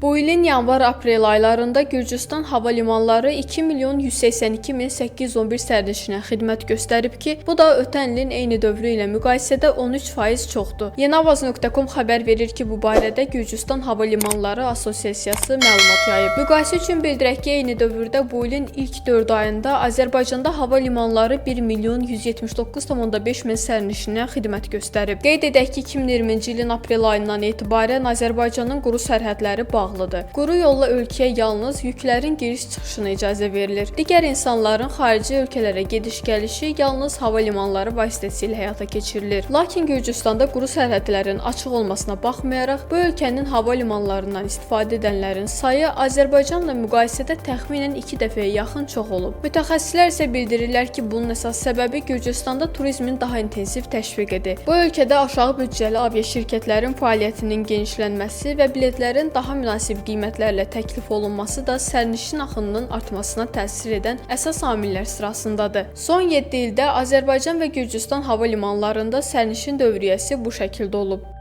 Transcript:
Bu ilin yanvar-aprel aylarında Gürcüstan hava limanları 2.182.811 sərnişinə xidmət göstərib ki, bu da ötən ilin eyni dövrü ilə müqayisədə 13% çoxdur. Yenavaz.com xəbər verir ki, bu barədə Gürcüstan Hava Limanları Assosiasiyası məlumat yayıb. Müqayisə üçün bildirək ki, eyni dövrdə bu ilin ilk 4 ayında Azərbaycanda hava limanları 1.179.5 min sərnişinə xidmət göstərib. Qeyd edək ki, 2020-ci ilin aprel ayından etibarən Azərbaycanın quru sərhədləri bağlıdır. Quru yolla ölkəyə yalnız yüklərin giriş-çıxışına icazə verilir. Digər insanların xarici ölkələrə gediş-gəlişi yalnız hava limanları vasitəsilə həyata keçirilir. Lakin Gürcüstanda quru sərhədlərin açıq olmasına baxmayaraq, bu ölkənin hava limanlarından istifadə edənlərin sayı Azərbaycanla müqayisədə təxminən 2 dəfəyə yaxın çox olub. Mütəxəssislər isə bildirirlər ki, bunun əsas səbəbi Gürcüstanda turizmin daha intensiv təşviqidir. Bu ölkədə aşağı büdcəli aviaşirkətlərin fəaliyyətinin genişlənməsi və biletlərin daha münasib qiymətlərlə təklif olunması da sərnişin axınının artmasına təsir edən əsas amillər sırasındadır. Son 7 ildə Azərbaycan və Gürcüstan hava limanlarında sərnişin dövriyyəsi bu şəkildə olub.